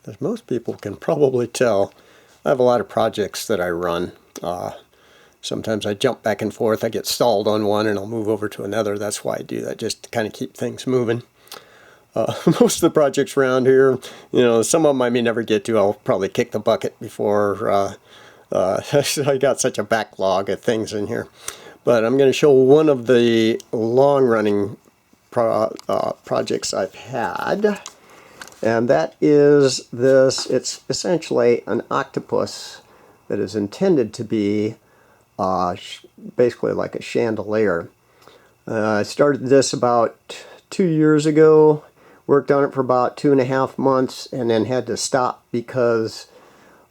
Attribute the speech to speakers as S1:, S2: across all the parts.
S1: as most people can probably tell, I have a lot of projects that I run. Sometimes I jump back and forth. I get stalled on one and I'll move over to another. That's why I do that, just to kind of keep things moving. Most of the projects around here, some of them I may never get to. I'll probably kick the bucket before I got such a backlog of things in here. But I'm going to show one of the long-running projects I've had. And that is this. It's essentially an octopus that is intended to be basically like a chandelier. I started this about 2 years ago, worked on it for about 2.5 months, and then had to stop because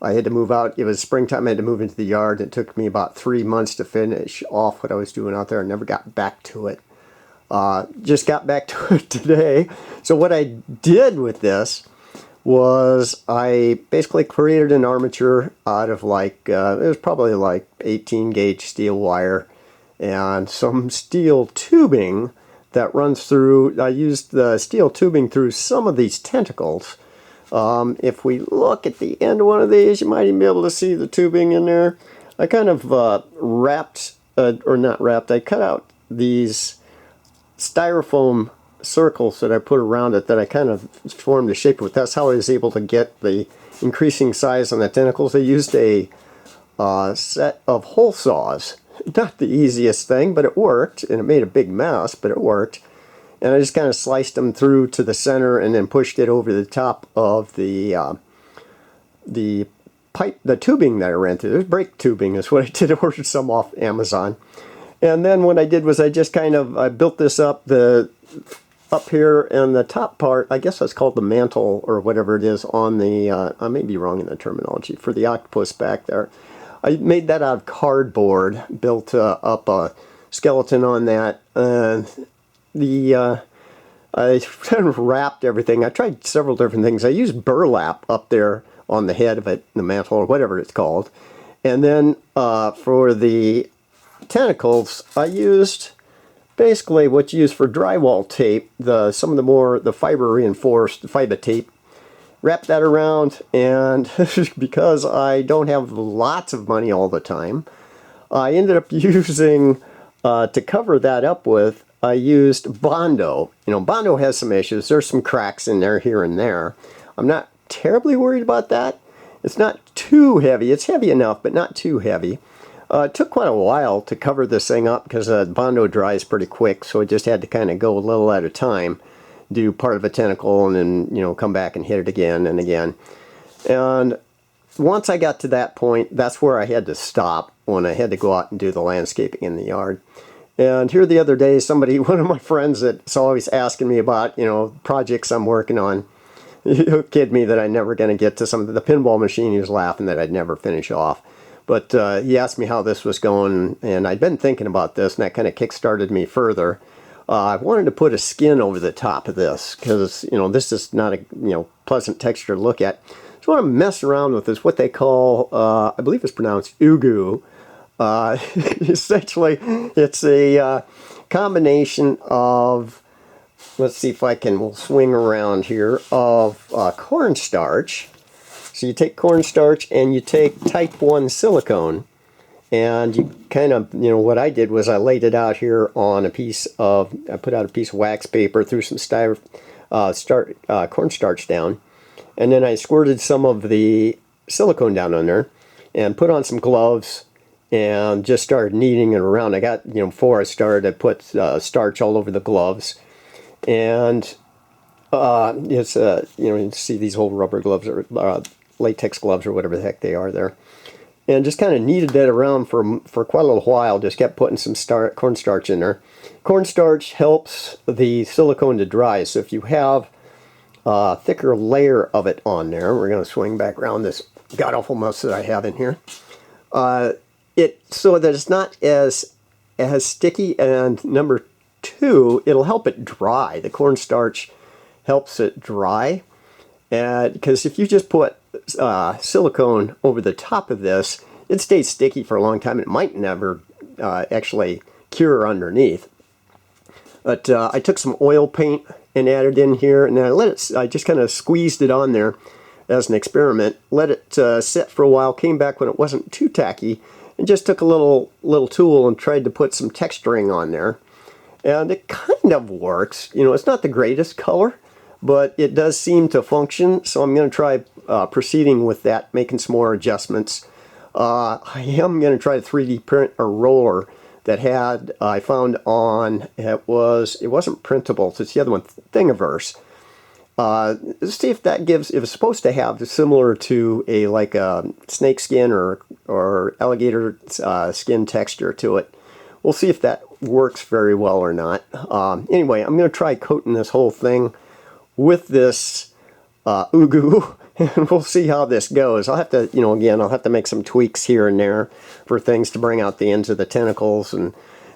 S1: I had to move out. It was springtime, I had to move into the yard. It took me about 3 months to finish off what I was doing out there. I never got back to it. Just got back to it today. So what I did with this was I basically created an armature out of it was probably like 18 gauge steel wire and some steel tubing that runs through. I used the steel tubing through some of these tentacles. If we look at the end of one of these, you might even be able to see the tubing in there. I kind of I cut out these styrofoam circles that I put around it that I kind of formed the shape with. That's how I was able to get the increasing size on the tentacles. I used a set of hole saws. Not the easiest thing, but it worked, and it made a big mess, but it worked. And I just kind of sliced them through to the center and then pushed it over the top of the pipe, the tubing that I ran through. There's brake tubing is what I did. I ordered some off Amazon. And then what I did was I just I built this up, up here in the top part. I guess that's called the mantle or whatever it is on the, I may be wrong in the terminology, for the octopus back there. I made that out of cardboard, built up a skeleton on that. I kind of wrapped everything. I tried several different things. I used burlap up there on the head of it, the mantle or whatever it's called. And then for the tentacles, I used basically what you use for drywall tape, some of the fiber reinforced fiber tape. Wrap that around, and because I don't have lots of money all the time, I ended up using to cover that up with. I used Bondo. Bondo has some issues. There's some cracks in there here and there. I'm not terribly worried about that. It's not too heavy. It's heavy enough, but not too heavy. It took quite a while to cover this thing up because Bondo dries pretty quick, so I just had to kind of go a little at a time, do part of a tentacle, and then come back and hit it again and again. And once I got to that point, that's where I had to stop when I had to go out and do the landscaping in the yard. And here the other day, one of my friends that's always asking me about, projects I'm working on, he'll kid me that I'm never going to get to the pinball machine. He was laughing that I'd never finish off. But he asked me how this was going, and I'd been thinking about this, and that kind of kick-started me further. I wanted to put a skin over the top of this, because, this is not a, pleasant texture to look at. So what I'm messing around with is what they call, I believe it's pronounced ugu. Essentially, it's a combination of, let's see if we'll swing around here, of cornstarch. So you take cornstarch and you take type 1 silicone, and you kind of, what I did was I laid it out here on I put out a piece of wax paper, threw some cornstarch down, and then I squirted some of the silicone down on there and put on some gloves and just started kneading it around. I got, before I started, I put starch all over the gloves, and it's, you see these old rubber gloves or latex gloves or whatever the heck they are there. And just kind of kneaded that around for quite a little while. Just kept putting some cornstarch in there. Cornstarch helps the silicone to dry. So if you have a thicker layer of it on there, we're going to swing back around this god-awful mess that I have in here. So that it's not as sticky, and number two, it'll help it dry. The cornstarch helps it dry. Because if you just put silicone over the top of this, it stays sticky for a long time. It might never actually cure underneath. But I took some oil paint and added in here, and then I just kind of squeezed it on there. as an experiment. Let it sit for a while, came back when it wasn't too tacky, and just took a little tool and tried to put some texturing on there. And it kind of works. You know, it's not the greatest color, but it does seem to function. So I'm going to try proceeding with that, making some more adjustments. I am going to try to 3D print a roller that had, I found on, it wasn't printable, it's the other one, Thingiverse. Let's see if that gives, if it's supposed to have similar to a, like a snake skin or alligator skin texture to it. We'll see if that works very well or not. Anyway, I'm going to try coating this whole thing with this Ugu, and we'll see how this goes. I'll have to, you know, again, I'll have to make some tweaks here and there for things to bring out the ends of the tentacles and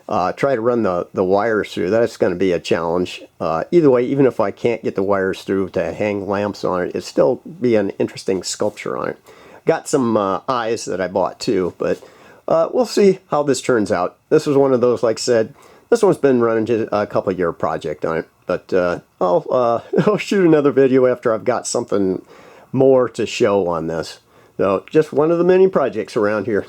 S1: try to run the wires through. That's going to be a challenge. Either way, even if I can't get the wires through to hang lamps on it, it'll still be an interesting sculpture on it. Got some eyes that I bought too, but we'll see how this turns out. This was one of those, like I said, this one's been running just a couple year project on it. But I'll shoot another video after I've got something more to show on this. So just one of the many projects around here.